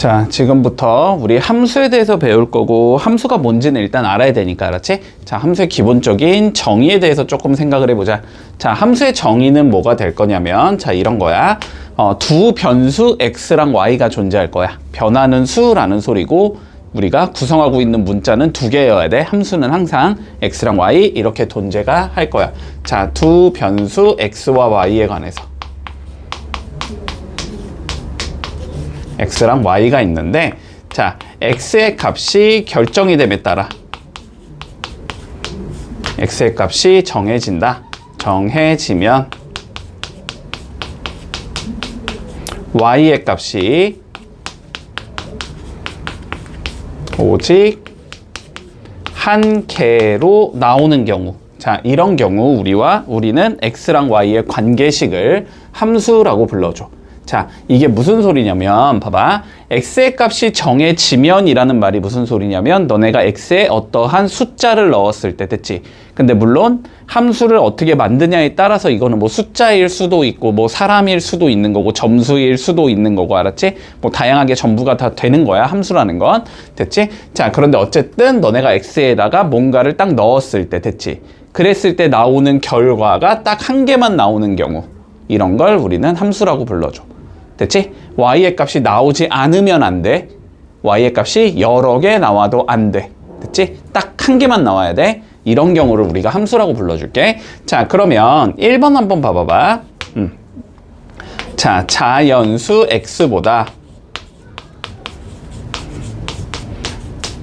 자, 지금부터 우리 함수에 대해서 배울 거고, 함수가 뭔지는 일단 알아야 되니까, 알았지? 자, 함수의 기본적인 정의에 대해서 조금 생각을 해보자. 자, 함수의 정의는 뭐가 될 거냐면, 자, 이런 거야. 두 변수 x랑 y가 존재할 거야. 변하는 수라는 소리고, 우리가 구성하고 있는 문자는 두 개여야 돼. 함수는 항상 x랑 y 이렇게 존재가 할 거야. 자, 두 변수 x와 y에 관해서. x랑 y가 있는데, 자, x의 값이 결정이 됨에 따라 x의 값이 정해진다. 정해지면 y의 값이 오직 한 개로 나오는 경우, 자, 이런 경우 우리는 x랑 y의 관계식을 함수라고 불러줘. 자, 이게 무슨 소리냐면, 봐봐. x의 값이 정해지면이라는 말이 무슨 소리냐면, 너네가 x에 어떠한 숫자를 넣었을 때, 됐지? 근데 물론 함수를 어떻게 만드냐에 따라서 이거는 뭐 숫자일 수도 있고, 뭐 사람일 수도 있는 거고, 점수일 수도 있는 거고, 알았지? 뭐 다양하게 전부가 다 되는 거야, 함수라는 건. 됐지? 자, 그런데 어쨌든 너네가 x에다가 뭔가를 딱 넣었을 때, 됐지? 그랬을 때 나오는 결과가 딱 한 개만 나오는 경우, 이런 걸 우리는 함수라고 불러줘. 됐지? y의 값이 나오지 않으면 안 돼. y의 값이 여러 개 나와도 안 돼. 됐지? 딱 한 개만 나와야 돼. 이런 경우를 우리가 함수라고 불러줄게. 자, 그러면 1번 한번 봐봐봐. 자, 자연수 x보다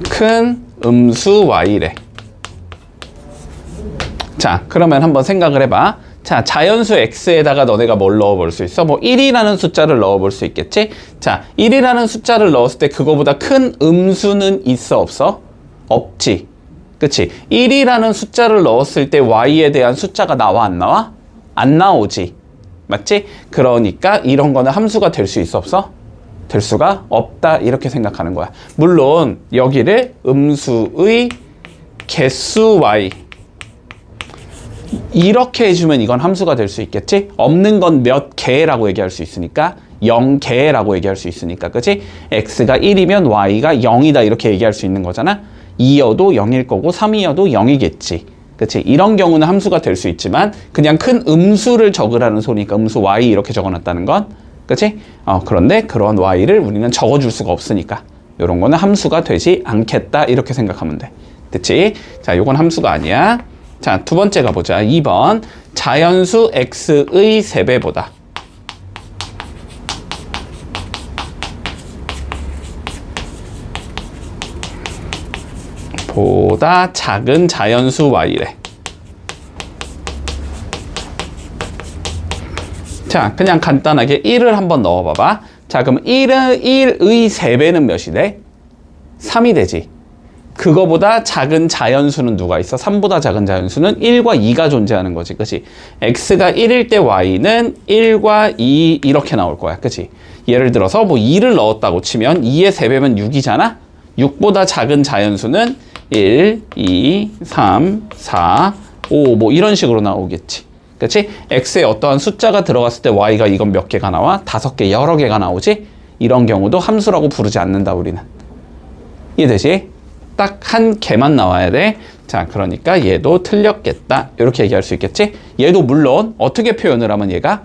큰 음수 y래. 자, 그러면 한번 생각을 해봐. 자, 자연수 x에다가 너네가 뭘 넣어볼 수 있어? 뭐 1이라는 숫자를 넣어볼 수 있겠지? 자, 1이라는 숫자를 넣었을 때 그거보다 큰 음수는 있어, 없어? 없지. 그치? 1이라는 숫자를 넣었을 때 y에 대한 숫자가 나와, 안 나와? 안 나오지. 맞지? 그러니까 이런 거는 함수가 될 수 있어, 없어? 될 수가 없다. 이렇게 생각하는 거야. 물론 여기를 음수의 개수 y 이렇게 해주면 이건 함수가 될 수 있겠지? 없는 건 몇 개라고 얘기할 수 있으니까 0개라고 얘기할 수 있으니까, 그치? x가 1이면 y가 0이다 이렇게 얘기할 수 있는 거잖아. 2여도 0일 거고 3이어도 0이겠지. 그치? 이런 경우는 함수가 될 수 있지만 그냥 큰 음수를 적으라는 소리니까 음수 y 이렇게 적어놨다는 건, 그치? 그런데 그런 y를 우리는 적어줄 수가 없으니까 이런 거는 함수가 되지 않겠다 이렇게 생각하면 돼. 됐지? 자, 요건 함수가 아니야. 자, 두 번째 가보자. 2번. 자연수 x의 3배보다 작은 자연수 y래. 자, 그냥 간단하게 1을 한번 넣어봐봐. 자, 그럼 1의 3배는 몇이 돼? 3이 되지. 그거보다 작은 자연수는 누가 있어? 3보다 작은 자연수는 1과 2가 존재하는 거지. 그치? x가 1일 때 y는 1과 2 이렇게 나올 거야. 그치? 예를 들어서 뭐 2를 넣었다고 치면 2의 3배면 6이잖아? 6보다 작은 자연수는 1, 2, 3, 4, 5 뭐 이런 식으로 나오겠지. 그치? x에 어떠한 숫자가 들어갔을 때 y가 이건 몇 개가 나와? 5개, 여러 개가 나오지? 이런 경우도 함수라고 부르지 않는다, 우리는. 이해되지? 딱 한 개만 나와야 돼. 자, 그러니까 얘도 틀렸겠다. 이렇게 얘기할 수 있겠지? 얘도 물론 어떻게 표현을 하면 얘가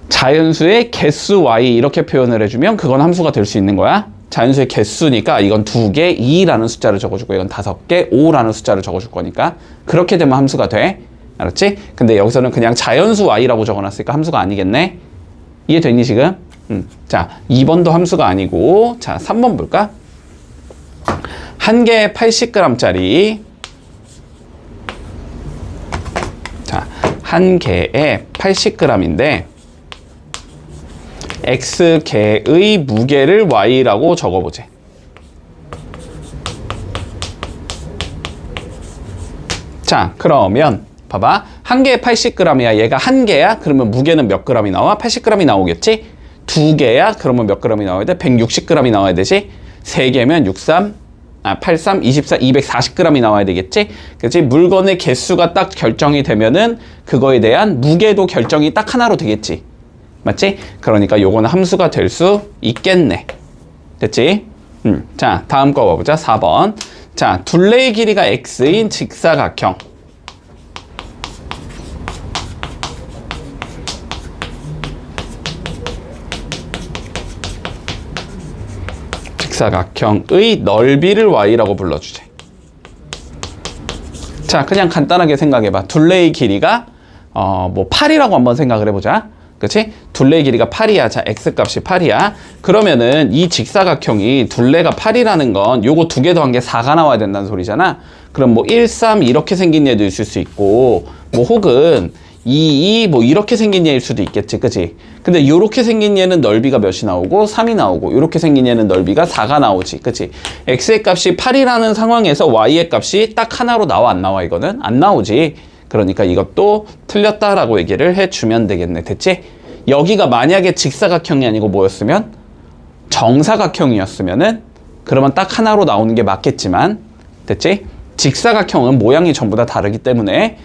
자연수의 개수 y 이렇게 표현을 해주면 그건 함수가 될 수 있는 거야. 자연수의 개수니까 이건 2개, 2라는 숫자를 적어주고 이건 5개, 5라는 숫자를 적어줄 거니까 그렇게 되면 함수가 돼. 알았지? 근데 여기서는 그냥 자연수 y라고 적어놨으니까 함수가 아니겠네. 이해됐니 지금? 자, 2번도 함수가 아니고, 자, 3번 볼까? 한 개에 80g짜리, 자, 한 개에 80g인데 x개의 무게를 y라고 적어보지. 자, 그러면 봐봐. 한 개에 80g이야. 얘가 한 개야? 그러면 무게는 몇 g이 나와? 80g이 나오겠지? 두 개야? 그러면 몇 g이 나와야 돼? 160g이 나와야 되지? 세 개면 83, 24, 240g이 나와야 되겠지? 그치? 물건의 개수가 딱 결정이 되면은 그거에 대한 무게도 결정이 딱 하나로 되겠지. 맞지? 그러니까 요거는 함수가 될 수 있겠네. 됐지? 자, 다음 거 봐보자. 4번. 자, 둘레의 길이가 x인 직사각형. 직사각형의 넓이를 y라고 불러주지. 자, 그냥 간단하게 생각해봐. 둘레의 길이가 8이라고 한번 생각을 해보자. 그치? 둘레의 길이가 8이야. 자, x값이 8이야. 그러면은 이 직사각형이 둘레가 8이라는 건 요거 두 개 더한 게 4가 나와야 된다는 소리잖아. 그럼 뭐 1, 3 이렇게 생긴 얘도 있을 수 있고, 뭐 혹은 2, 2 뭐 이렇게 생긴 얘일 수도 있겠지. 그치? 근데 요렇게 생긴 얘는 넓이가 몇이 나오고 3이 나오고, 요렇게 생긴 얘는 넓이가 4가 나오지. 그치? x의 값이 8이라는 상황에서 y의 값이 딱 하나로 나와 안 나와? 이거는 안 나오지. 그러니까 이것도 틀렸다라고 얘기를 해주면 되겠네. 됐지? 여기가 만약에 직사각형이 아니고 뭐였으면? 정사각형이었으면은 그러면 딱 하나로 나오는 게 맞겠지만, 됐지? 직사각형은 모양이 전부 다 다르기 때문에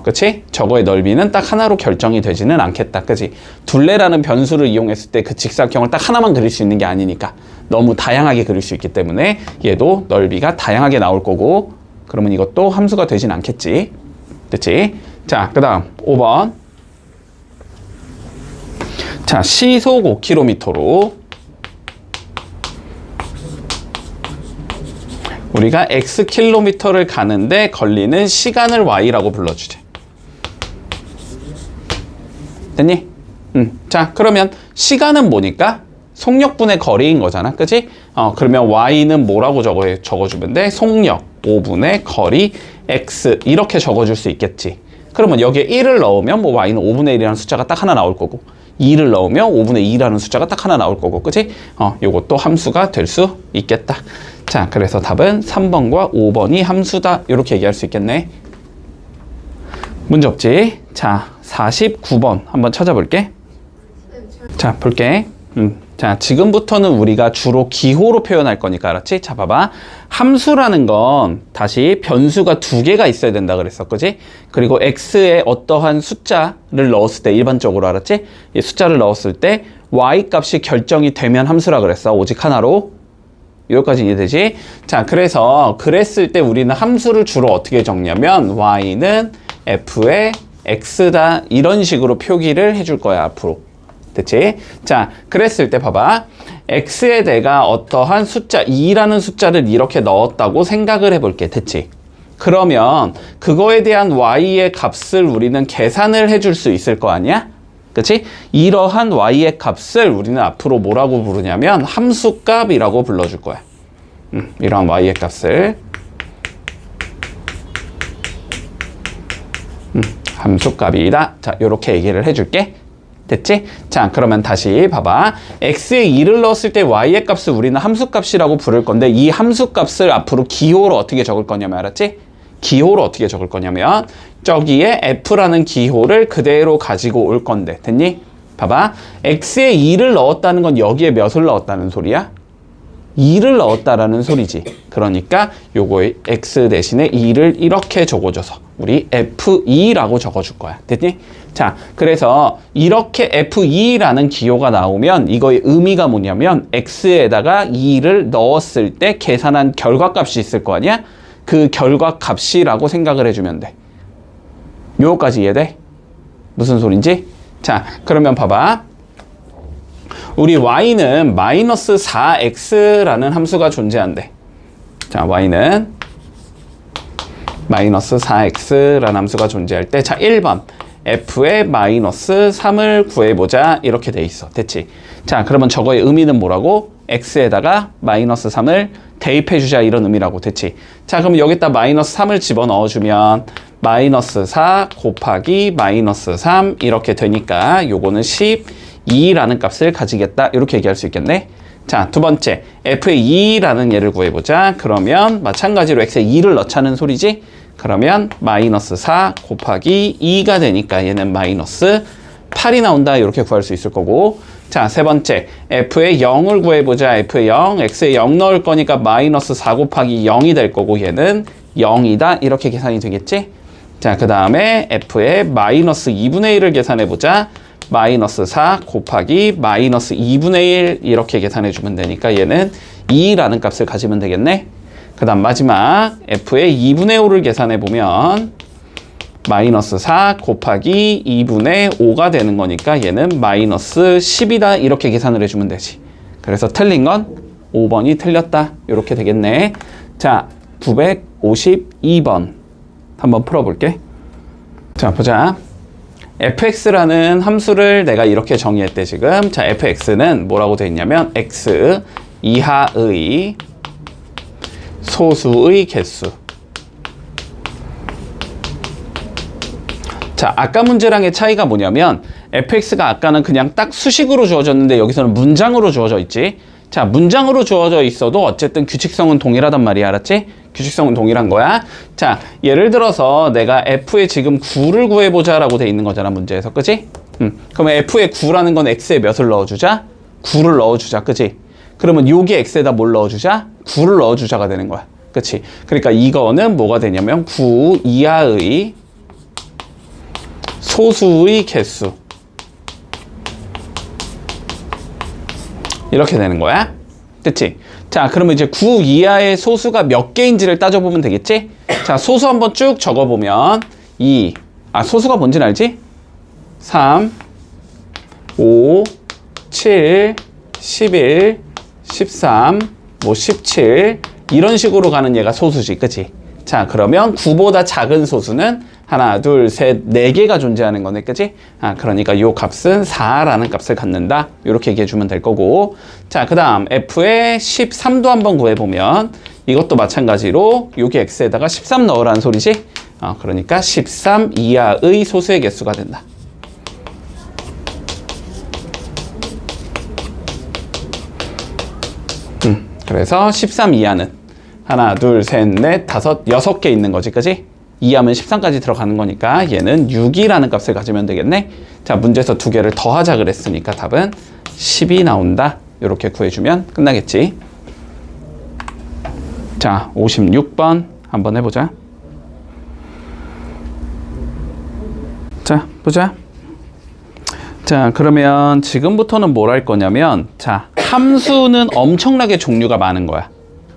그치? 저거의 넓이는 딱 하나로 결정이 되지는 않겠다. 그치? 둘레라는 변수를 이용했을 때 그 직사각형을 딱 하나만 그릴 수 있는 게 아니니까 너무 다양하게 그릴 수 있기 때문에 얘도 넓이가 다양하게 나올 거고, 그러면 이것도 함수가 되진 않겠지. 됐지? 자, 그 다음 5번. 자, 시속 5km로 우리가 xkm를 가는데 걸리는 시간을 y라고 불러주지. 됐니? 자, 그러면 시간은 뭐니까? 속력분의 거리인 거잖아. 그치? 그러면 y는 뭐라고 적어주면 돼? 속력 5분의 거리 x 이렇게 적어줄 수 있겠지. 그러면 여기에 1을 넣으면 뭐 y는 5분의 1이라는 숫자가 딱 하나 나올 거고, 2를 넣으면 5분의 2라는 숫자가 딱 하나 나올 거고, 그치? 요것도 함수가 될 수 있겠다. 자, 그래서 답은 3번과 5번이 함수다. 이렇게 얘기할 수 있겠네. 문제 없지? 자, 49번 한번 찾아볼게. 자, 볼게. 자, 지금부터는 우리가 주로 기호로 표현할 거니까, 알았지? 자, 봐봐. 함수라는 건 다시 변수가 두 개가 있어야 된다 그랬어. 그지? 그리고 x에 어떠한 숫자를 넣었을 때, 일반적으로, 알았지? 이 숫자를 넣었을 때 y 값이 결정이 되면 함수라 그랬어. 오직 하나로. 여기까지 이해되지? 자, 그래서 그랬을 때 우리는 함수를 주로 어떻게 적냐면 y는 f의 x다, 이런 식으로 표기를 해줄 거야, 앞으로. 됐지? 자, 그랬을 때 봐봐. x에 내가 어떠한 숫자 2라는 숫자를 이렇게 넣었다고 생각을 해볼게. 됐지? 그러면 그거에 대한 y의 값을 우리는 계산을 해줄 수 있을 거 아니야? 그치? 이러한 y의 값을 우리는 앞으로 뭐라고 부르냐면 함수값이라고 불러줄 거야. 이러한 y의 값을 함수값이다. 자, 요렇게 얘기를 해줄게. 됐지? 자, 그러면 다시 봐봐. x에 2를 넣었을 때 y의 값을 우리는 함수값이라고 부를 건데, 이 함수값을 앞으로 기호로 어떻게 적을 거냐면, 알았지? 기호로 어떻게 적을 거냐면 저기에 f라는 기호를 그대로 가지고 올 건데, 됐니? 봐봐. x에 2를 넣었다는 건 여기에 몇을 넣었다는 소리야? 2를 넣었다라는 소리지. 그러니까 요거에 x 대신에 2를 이렇게 적어줘서 우리 f2라고 적어줄 거야. 됐니? 자, 그래서 이렇게 f2라는 기호가 나오면 이거의 의미가 뭐냐면 x에다가 2를 넣었을 때 계산한 결과값이 있을 거 아니야? 그 결과값이라고 생각을 해주면 돼. 요거까지 이해돼? 무슨 소린지? 자, 그러면 봐봐. 우리 y는 마이너스 4x라는 함수가 존재한대. 자, y는 마이너스 4x라는 함수가 존재할 때, 자, 1번 f의 마이너스 3을 구해보자, 이렇게 돼 있어. 됐지? 자, 그러면 저거의 의미는 뭐라고? x에다가 마이너스 3을 대입해주자, 이런 의미라고. 됐지? 자, 그럼 여기다 마이너스 3을 집어넣어주면 마이너스 4 곱하기 마이너스 3 이렇게 되니까 요거는 12라는 값을 가지겠다, 이렇게 얘기할 수 있겠네. 자, 두 번째 f의 2라는 얘를 구해보자. 그러면 마찬가지로 x에 2를 넣자는 소리지. 그러면 마이너스 4 곱하기 2가 되니까 얘는 마이너스 8이 나온다, 이렇게 구할 수 있을 거고. 자, 세 번째 f의 0을 구해보자. f의 0, x에 0 넣을 거니까 마이너스 4 곱하기 0이 될 거고 얘는 0이다, 이렇게 계산이 되겠지. 자, 그 다음에 f의 마이너스 2분의 1을 계산해보자. 마이너스 4 곱하기 마이너스 2분의 1 이렇게 계산해 주면 되니까 얘는 2라는 값을 가지면 되겠네. 그 다음 마지막 f의 2분의 5를 계산해 보면 마이너스 4 곱하기 2분의 5가 되는 거니까 얘는 마이너스 10이다 이렇게 계산을 해주면 되지. 그래서 틀린 건 5번이 틀렸다 이렇게 되겠네. 자, 952번 한번 풀어볼게. 자, 보자. fx라는 함수를 내가 이렇게 정의했대 지금. 자, fx는 뭐라고 되어 있냐면 x 이하의 소수의 개수. 자, 아까 문제랑의 차이가 뭐냐면 fx가 아까는 그냥 딱 수식으로 주어졌는데 여기서는 문장으로 주어져 있지. 자, 문장으로 주어져 있어도 어쨌든 규칙성은 동일하단 말이야. 알았지? 규칙성은 동일한 거야. 자, 예를 들어서 내가 f의 지금 9를 구해보자 라고 돼 있는 거잖아, 문제에서. 그치? 그러면 f의 9라는 건 x에 몇을 넣어주자? 9를 넣어주자. 그치? 그러면 여기 x에다 뭘 넣어주자? 9를 넣어주자가 되는 거야. 그치? 그러니까 이거는 뭐가 되냐면 9 이하의 소수의 개수. 이렇게 되는 거야. 그치? 자, 그러면 이제 9 이하의 소수가 몇 개인지를 따져보면 되겠지? 자, 소수 한번 쭉 적어보면 2, 소수가 뭔지는 알지? 3, 5, 7, 11, 13, 17 이런 식으로 가는 얘가 소수지. 그치? 자, 그러면 9보다 작은 소수는 하나, 둘, 셋, 4개가 존재하는 거네. 그치? 그러니까 요 값은 4라는 값을 갖는다. 이렇게 얘기해 주면 될 거고. 자, 그 다음 f의 13도 한번 구해보면 이것도 마찬가지로 여기 x에다가 13 넣으라는 소리지. 그러니까 13 이하의 소수의 개수가 된다. 그래서 13 이하는 하나, 둘, 셋, 넷, 다섯, 6개 있는 거지. 그치? 2하면 13까지 들어가는 거니까 얘는 6이라는 값을 가지면 되겠네. 자, 문제에서 2개를 더하자 그랬으니까 답은 10이 나온다. 이렇게 구해주면 끝나겠지. 자, 56번 한번 해보자. 자, 보자. 자, 그러면 지금부터는 뭘 할 거냐면, 자, 함수는 엄청나게 종류가 많은 거야.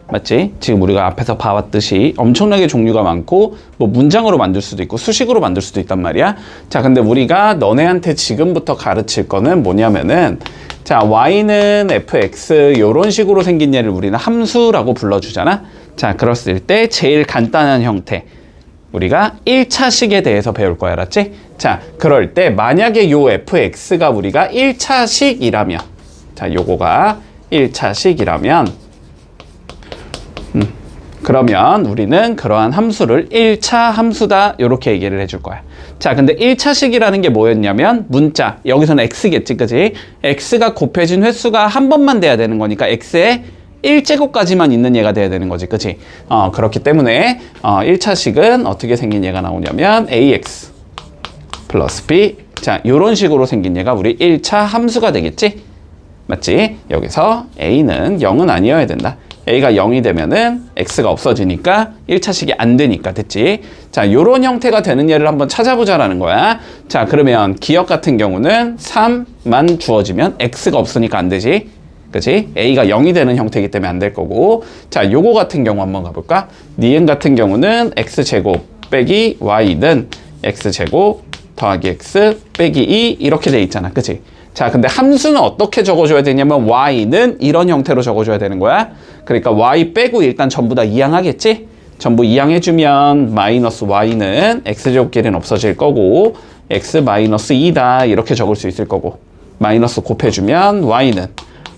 맞지? 지금 우리가 앞에서 봐왔듯이 엄청나게 종류가 많고 뭐 문장으로 만들 수도 있고 수식으로 만들 수도 있단 말이야. 자, 근데 우리가 너네한테 지금부터 가르칠 거는 뭐냐면은, 자, y는 fx 요런 식으로 생긴 얘를 우리는 함수라고 불러주잖아. 자, 그랬을 때 제일 간단한 형태 우리가 1차식에 대해서 배울 거야. 알았지? 자, 그럴 때 만약에 요 fx가 우리가 1차식이라면, 자, 요거가 1차식이라면 그러면 우리는 그러한 함수를 1차 함수다 이렇게 얘기를 해줄 거야. 자, 근데 1차식이라는 게 뭐였냐면 문자, 여기서는 x겠지, 그지? x가 곱해진 횟수가 한 번만 돼야 되는 거니까 x의 1제곱까지만 있는 얘가 돼야 되는 거지, 그치? 그렇기 때문에 1차식은 어떻게 생긴 얘가 나오냐면 ax 플러스 b, 자, 요런 식으로 생긴 얘가 우리 1차 함수가 되겠지? 맞지? 여기서 a는 0은 아니어야 된다. a가 0이 되면은 x가 없어지니까 1차식이 안 되니까. 됐지? 자, 요런 형태가 되는 예를 한번 찾아보자라는 거야. 자, 그러면 기억 같은 경우는 3만 주어지면 x가 없으니까 안 되지. 그치? a가 0이 되는 형태이기 때문에 안 될 거고. 자, 요거 같은 경우 한번 가볼까? 니은 같은 경우는 x제곱 빼기 y는 x제곱 더하기 x 빼기 2 이렇게 돼 있잖아. 그치? 자, 근데 함수는 어떻게 적어줘야 되냐면 y는 이런 형태로 적어줘야 되는 거야. 그러니까 y 빼고 일단 전부 다 이항하겠지? 전부 이항해주면 마이너스 y는 x제곱끼리는 없어질 거고 x 마이너스 2다 이렇게 적을 수 있을 거고, 마이너스 곱해주면 y는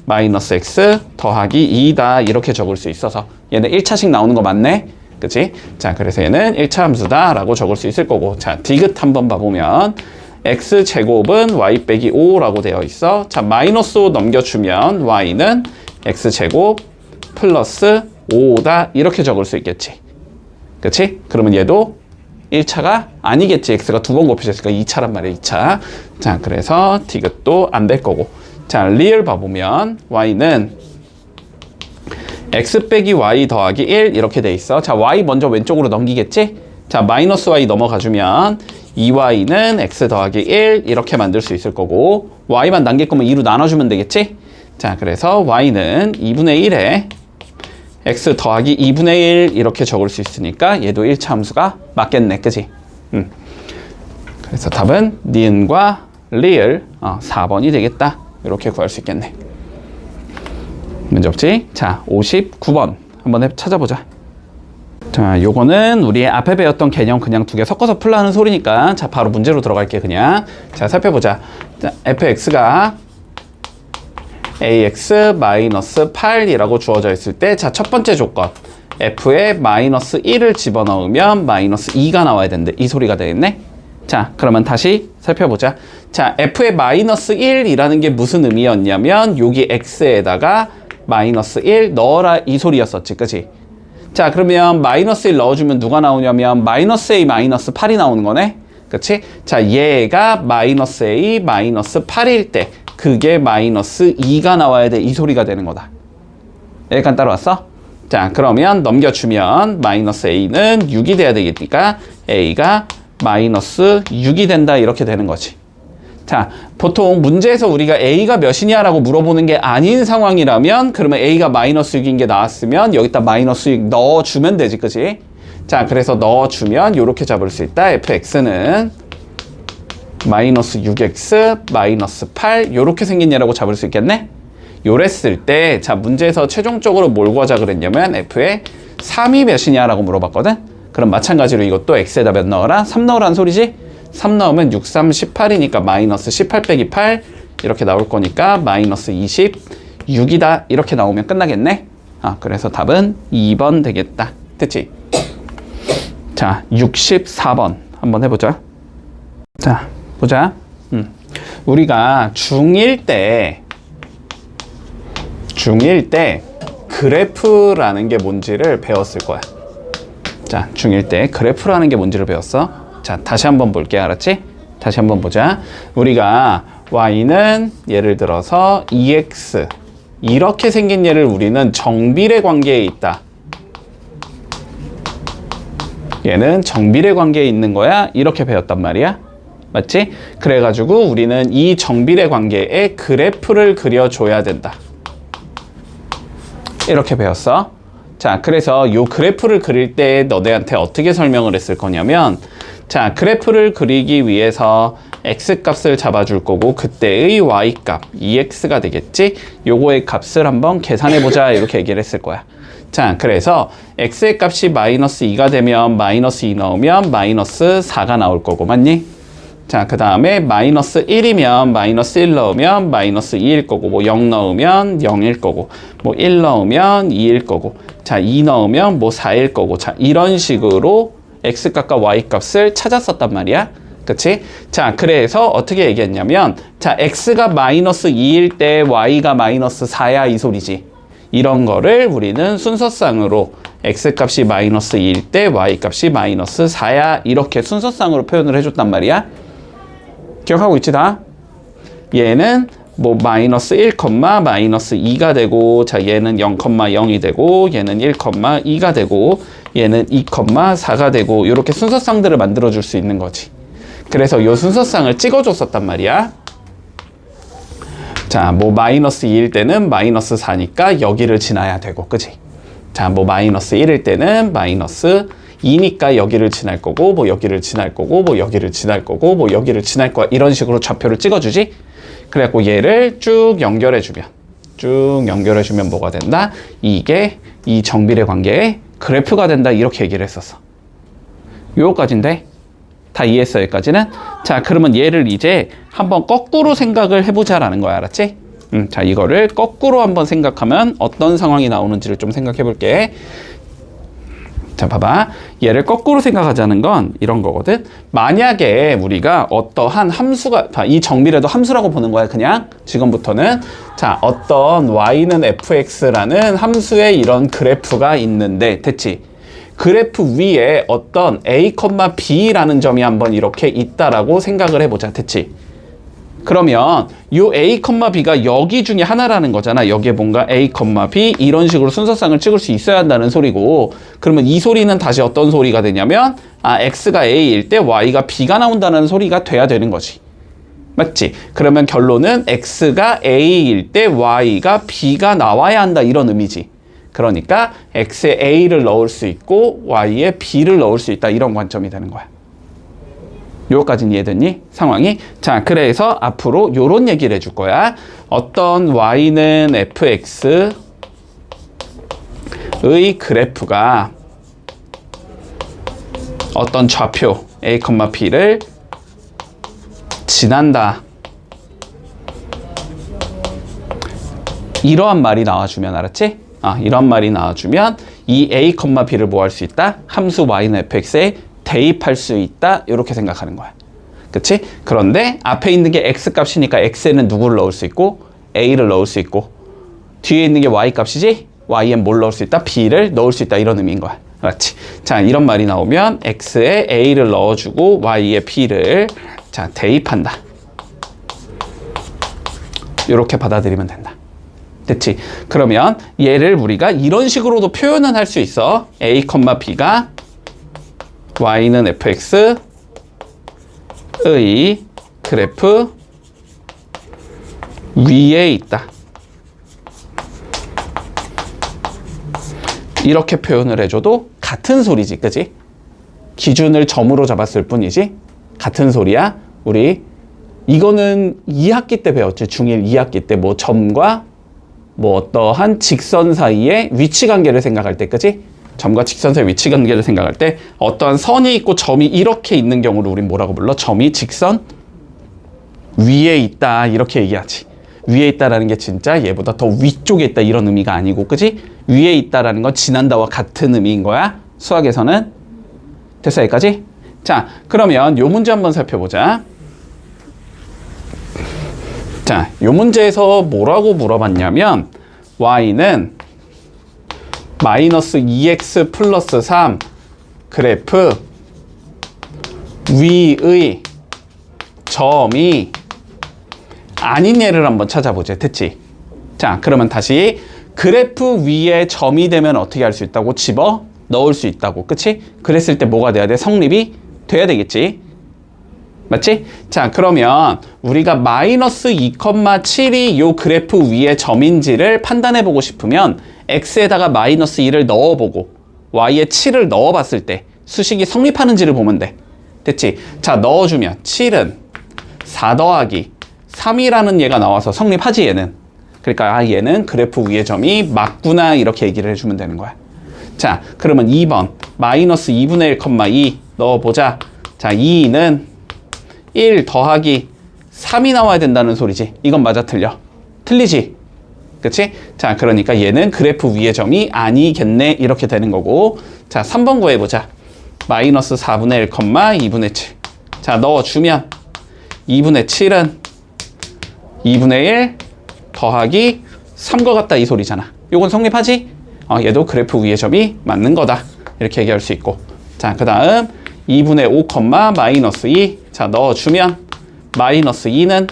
마이너스 x 더하기 2다 이렇게 적을 수 있어서 얘는 1차식 나오는 거 맞네? 그치? 자, 그래서 얘는 1차 함수다 라고 적을 수 있을 거고, 자, 디귿 한번 봐보면 x제곱은 y 빼기 5라고 되어 있어. 자, 마이너스 5 넘겨주면 y는 x제곱 플러스 5다 이렇게 적을 수 있겠지. 그치? 그러면 얘도 1차가 아니겠지. x가 2번 곱해졌으니까 2차란 말이야. 2차. 자, 그래서 디귿도 안 될 거고. 자, 리을 봐보면 y는 x 빼기 y 더하기 1 이렇게 돼 있어. 자, y 먼저 왼쪽으로 넘기겠지? 자, 마이너스 y 넘어가주면 2y는 x 더하기 1 이렇게 만들 수 있을 거고 y만 남길 거면 2로 나눠주면 되겠지? 자, 그래서 y는 2분의 1에 x 더하기 2분의 1 이렇게 적을 수 있으니까 얘도 1차 함수가 맞겠네, 그지? 그래서 답은 니은과 리을 4번이 되겠다. 이렇게 구할 수 있겠네. 문제 없지? 자, 59번 한번 찾아보자. 자, 요거는 우리 앞에 배웠던 개념 그냥 두 개 섞어서 풀라는 소리니까 자, 바로 문제로 들어갈게 그냥. 자, 살펴보자. 자, fx가 ax-8이라고 주어져 있을 때 자, 첫 번째 조건 f에 마이너스 1을 집어넣으면 마이너스 2가 나와야 된대. 이 소리가 되겠네. 자, 그러면 다시 살펴보자. 자, f에 마이너스 1이라는 게 무슨 의미였냐면 여기 x에다가 마이너스 1 넣어라 이 소리였었지, 그치? 자, 그러면 마이너스 1 넣어주면 누가 나오냐면 마이너스 a 마이너스 8이 나오는 거네, 그치? 자, 얘가 마이너스 a 마이너스 8일 때 그게 마이너스 2가 나와야 돼 이 소리가 되는 거다. 여기까지 따라왔어? 자, 그러면 넘겨주면 마이너스 a는 6이 돼야 되겠니까 a가 마이너스 6이 된다 이렇게 되는 거지. 자, 보통 문제에서 우리가 a가 몇이냐라고 물어보는 게 아닌 상황이라면 그러면 a가 마이너스 6인 게 나왔으면 여기다 마이너스 6 넣어주면 되지, 그치? 자, 그래서 넣어주면 이렇게 잡을 수 있다. fx는 마이너스 6x 마이너스 8 이렇게 생긴 얘라고 잡을 수 있겠네? 요랬을 때 자, 문제에서 최종적으로 뭘 구하자 그랬냐면 f의 3이 몇이냐라고 물어봤거든? 그럼 마찬가지로 이것도 x에다 몇 넣어라? 3 넣으라는 소리지? 3 넣으면 6, 3, 18이니까 마이너스 18 빼기 8 이렇게 나올 거니까 마이너스 26이다 이렇게 나오면 끝나겠네. 그래서 답은 2번 되겠다. 됐지? 자, 64번 한번 해보자. 자, 보자. 우리가 중1 때 그래프라는 게 뭔지를 배웠을 거야. 자, 중1 때 그래프라는 게 뭔지를 배웠어. 자, 다시 한번 볼게, 알았지? 다시 한번 보자. 우리가 y는 예를 들어서 2x 이렇게 생긴 얘를 우리는 정비례 관계에 있다. 얘는 정비례 관계에 있는 거야. 이렇게 배웠단 말이야. 맞지? 그래가지고 우리는 이 정비례 관계에 그래프를 그려줘야 된다. 이렇게 배웠어. 자, 그래서 요 그래프를 그릴 때 너네한테 어떻게 설명을 했을 거냐면 자, 그래프를 그리기 위해서 x값을 잡아줄 거고 그때의 y값 2x가 되겠지? 요거의 값을 한번 계산해보자 이렇게 얘기를 했을 거야. 자, 그래서 x의 값이 마이너스 2가 되면 마이너스 2 넣으면 마이너스 4가 나올 거고, 맞니? 자, 그 다음에 마이너스 1이면 마이너스 1 넣으면 마이너스 2일 거고, 뭐 0 넣으면 0일 거고, 뭐 1 넣으면 2일 거고, 자, 2 넣으면 뭐 4일 거고, 자, 이런 식으로 x값과 y값을 찾았었단 말이야. 그치? 자, 그래서 어떻게 얘기했냐면 자, x가 마이너스 2일 때 y가 마이너스 4야 이 소리지. 이런 거를 우리는 순서상으로 x값이 마이너스 2일 때 y값이 마이너스 4야 이렇게 순서상으로 표현을 해줬단 말이야. 기억하고 있지 다? 얘는 뭐 마이너스 1, 마이너스 2가 되고 자, 얘는 0,0이 되고 얘는 1,2가 되고 얘는 2,4가 되고 이렇게 순서상들을 만들어 줄 수 있는 거지. 그래서 이 순서상을 찍어줬었단 말이야. 자, 뭐 마이너스 2일 때는 마이너스 4니까 여기를 지나야 되고, 그치? 자, 뭐 마이너스 1일 때는 마이너스 2니까 여기를 지날 거고, 뭐 여기를 지날 거고, 뭐 여기를 지날 거고, 뭐 여기를 지날 거야. 이런 식으로 좌표를 찍어주지? 그래갖고 얘를 쭉 연결해주면 뭐가 된다? 이게 이 정비례 관계의 그래프가 된다. 이렇게 얘기를 했었어. 요거까지인데 다 이해했어, 여기까지는? 자, 그러면 얘를 이제 한번 거꾸로 생각을 해보자라는 거야, 알았지? 자, 이거를 거꾸로 한번 생각하면 어떤 상황이 나오는지를 좀 생각해 볼게. 자, 봐봐. 얘를 거꾸로 생각하자는 건 이런 거거든. 만약에 우리가 어떠한 함수가, 이 정비례도 함수라고 보는 거야, 그냥. 지금부터는. 자, 어떤 y는 fx라는 함수의 이런 그래프가 있는데, 됐지? 그래프 위에 어떤 a, b라는 점이 한번 이렇게 있다라고 생각을 해보자, 됐지? 그러면 요 A, B가 여기 중에 하나라는 거잖아. 여기에 뭔가 A, B 이런 식으로 순서상을 찍을 수 있어야 한다는 소리고, 그러면 이 소리는 다시 어떤 소리가 되냐면 X가 A일 때 Y가 B가 나온다는 소리가 돼야 되는 거지. 맞지? 그러면 결론은 X가 A일 때 Y가 B가 나와야 한다 이런 의미지. 그러니까 X에 A를 넣을 수 있고 Y에 B를 넣을 수 있다 이런 관점이 되는 거야. 요거까지는 이해됐니? 상황이? 자, 그래서 앞으로 요런 얘기를 해줄 거야. 어떤 Y는 fx의 그래프가 어떤 좌표 A, P를 지난다. 이러한 말이 나와주면, 알았지? 이런 말이 나와주면 이 A, B를 뭐 할 수 있다? 함수 Y는 fx에 대입할 수 있다. 이렇게 생각하는 거야. 그치? 그런데 앞에 있는 게 x 값이니까 x에는 누구를 넣을 수 있고 a를 넣을 수 있고, 뒤에 있는 게 y 값이지? y엔 뭘 넣을 수 있다? b를 넣을 수 있다. 이런 의미인 거야. 알았지? 자, 이런 말이 나오면 x에 a를 넣어주고 y에 b를 자 대입한다. 이렇게 받아들이면 된다. 됐지? 그러면 얘를 우리가 이런 식으로도 표현은 할 수 있어. a, b가 y는 fx의 그래프 위에 있다. 이렇게 표현을 해줘도 같은 소리지, 그지? 기준을 점으로 잡았을 뿐이지 같은 소리야. 우리 이거는 2학기 때 배웠지. 중1 2학기 때 뭐 점과 뭐 어떠한 직선 사이의 위치 관계를 생각할 때, 그지? 점과 직선 사이의 위치 관계를 생각할 때 어떠한 선이 있고 점이 이렇게 있는 경우를 우린 뭐라고 불러? 점이 직선 위에 있다 이렇게 얘기하지. 위에 있다라는 게 진짜 얘보다 더 위쪽에 있다 이런 의미가 아니고, 그지? 위에 있다라는 건 지난다와 같은 의미인 거야. 수학에서는. 됐어, 여기까지? 자, 그러면 요 문제 한번 살펴보자. 자, 요 문제에서 뭐라고 물어봤냐면 y는 마이너스 2x 플러스 3 그래프 위의 점이 아닌 예를 한번 찾아보자. 됐지? 자, 그러면 다시 그래프 위에 점이 되면 어떻게 할 수 있다고? 집어 넣을 수 있다고. 그치? 그랬을 때 뭐가 돼야 돼? 성립이 돼야 되겠지? 맞지? 자, 그러면 우리가 마이너스 2,7이 요 그래프 위에 점인지를 판단해 보고 싶으면 x에다가 마이너스 2를 넣어보고 y에 7을 넣어봤을 때 수식이 성립하는지를 보면 돼. 됐지? 자, 넣어주면 7은 4 더하기 3이라는 얘가 나와서 성립하지, 얘는. 그러니까 얘는 그래프 위에 점이 맞구나 이렇게 얘기를 해주면 되는 거야. 자, 그러면 2번 마이너스 2분의 1,2 넣어보자. 자, 2는 1 더하기 3이 나와야 된다는 소리지. 이건 맞아, 틀려? 틀리지? 그치? 자, 그러니까 얘는 그래프 위의 점이 아니겠네 이렇게 되는 거고. 자, 3번 구해보자. 마이너스 4분의 1, 2분의 7. 자, 넣어주면 2분의 7은 2분의 1 더하기 3과 같다 이 소리잖아. 요건 성립하지? 얘도 그래프 위의 점이 맞는 거다 이렇게 얘기할 수 있고. 자, 그 다음 2분의 5, 마이너스 2. 자, 넣어주면 마이너스 2는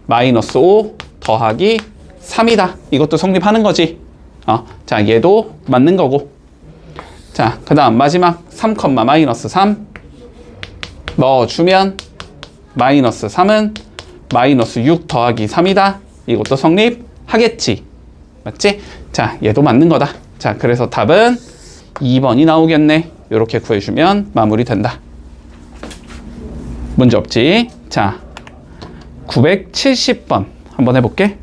마이너스 5 더하기 3이다. 이것도 성립하는 거지. 자, 얘도 맞는 거고. 자, 그 다음 마지막 3, 마이너스 3 넣어주면 마이너스 3은 마이너스 6 더하기 3이다. 이것도 성립하겠지. 맞지? 자, 얘도 맞는 거다. 자, 그래서 답은 2번이 나오겠네. 이렇게 구해주면 마무리된다. 문제 없지? 자, 970번 한번 해볼게.